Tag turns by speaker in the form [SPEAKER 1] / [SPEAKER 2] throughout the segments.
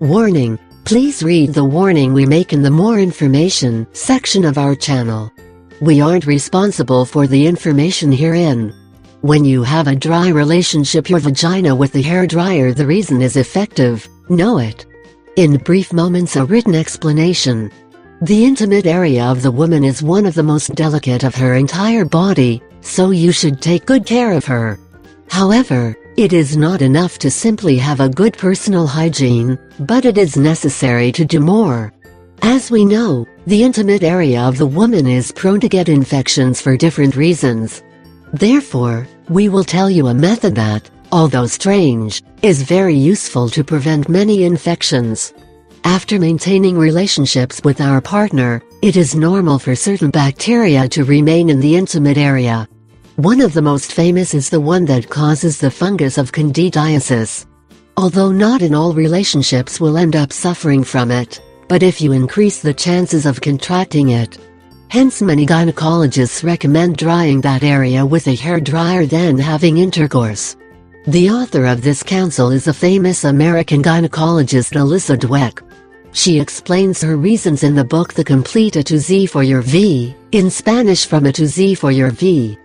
[SPEAKER 1] Warning: please read the warning we make in the More Information section of our channel. We aren't responsible for the information herein. When you have a dry relationship your vagina with the hair dryer, the reason is effective, know it. In brief moments, a written explanation. The intimate area of the woman is one of the most delicate of her entire body, so you should take good care of her. However, it is not enough to simply have a good personal hygiene, but it is necessary to do more. As we know, the intimate area of the woman is prone to get infections for different reasons. Therefore, we will tell you a method that, although strange, is very useful to prevent many infections. After maintaining relationships with our partner, it is normal for certain bacteria to remain in the intimate area. One of the most famous is the one that causes the fungus of candidiasis. Although not in all relationships will end up suffering from it, but if you increase the chances of contracting it. Hence many gynecologists recommend drying that area with a hair dryer then having intercourse. The author of this counsel is a famous American gynecologist, Alyssa Dweck. She explains her reasons in the book The Complete A to Z for Your V, in Spanish From A to Z for Your V.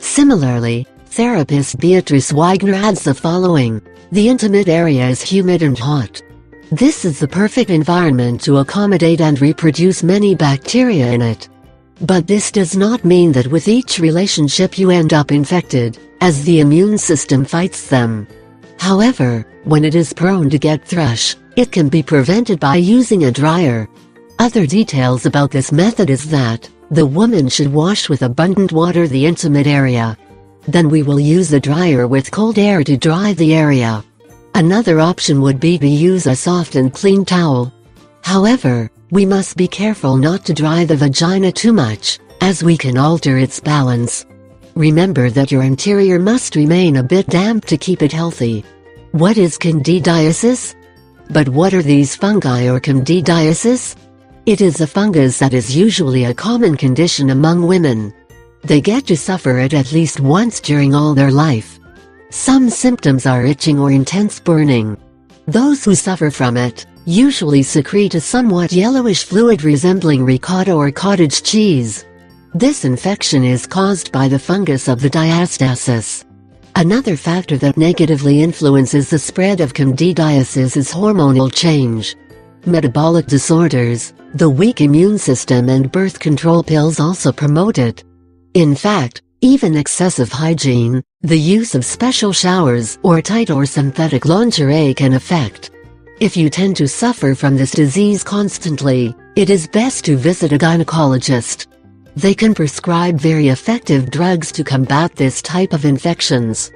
[SPEAKER 1] Similarly, therapist Beatrice Wagner adds the following: the intimate area is humid and hot. This is the perfect environment to accommodate and reproduce many bacteria in it. But this does not mean that with each relationship you end up infected, as the immune system fights them. However, when it is prone to get thrush, it can be prevented by using a dryer. Other details about this method is that the woman should wash with abundant water the intimate area. Then we will use the dryer with cold air to dry the area. Another option would be to use a soft and clean towel. However, we must be careful not to dry the vagina too much, as we can alter its balance. Remember that your interior must remain a bit damp to keep it healthy. What is candidiasis? But what are these fungi or candidiasis? It is a fungus that is usually a common condition among women. They get to suffer it at least once during all their life. Some symptoms are itching or intense burning. Those who suffer from it usually secrete a somewhat yellowish fluid resembling ricotta or cottage cheese. This infection is caused by the fungus of the diastasis. Another factor that negatively influences the spread of candidiasis is hormonal change. Metabolic disorders, the weak immune system and birth control pills also promote it. In fact, even excessive hygiene, the use of special showers or tight or synthetic lingerie can affect. If you tend to suffer from this disease constantly, it is best to visit a gynecologist. They can prescribe very effective drugs to combat this type of infections.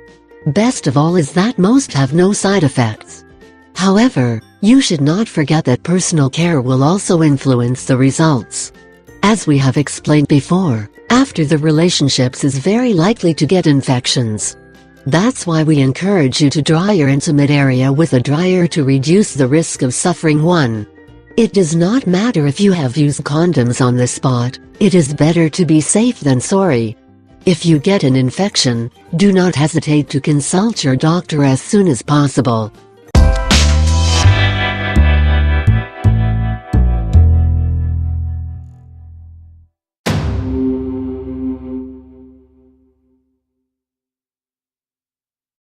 [SPEAKER 1] Best of all is that most have no side effects. However, you should not forget that personal care will also influence the results. As we have explained before, after the relationships is very likely to get infections. That's why we encourage you to dry your intimate area with a dryer to reduce the risk of suffering one. It does not matter if you have used condoms on the spot, it is better to be safe than sorry. If you get an infection, do not hesitate to consult your doctor as soon as possible.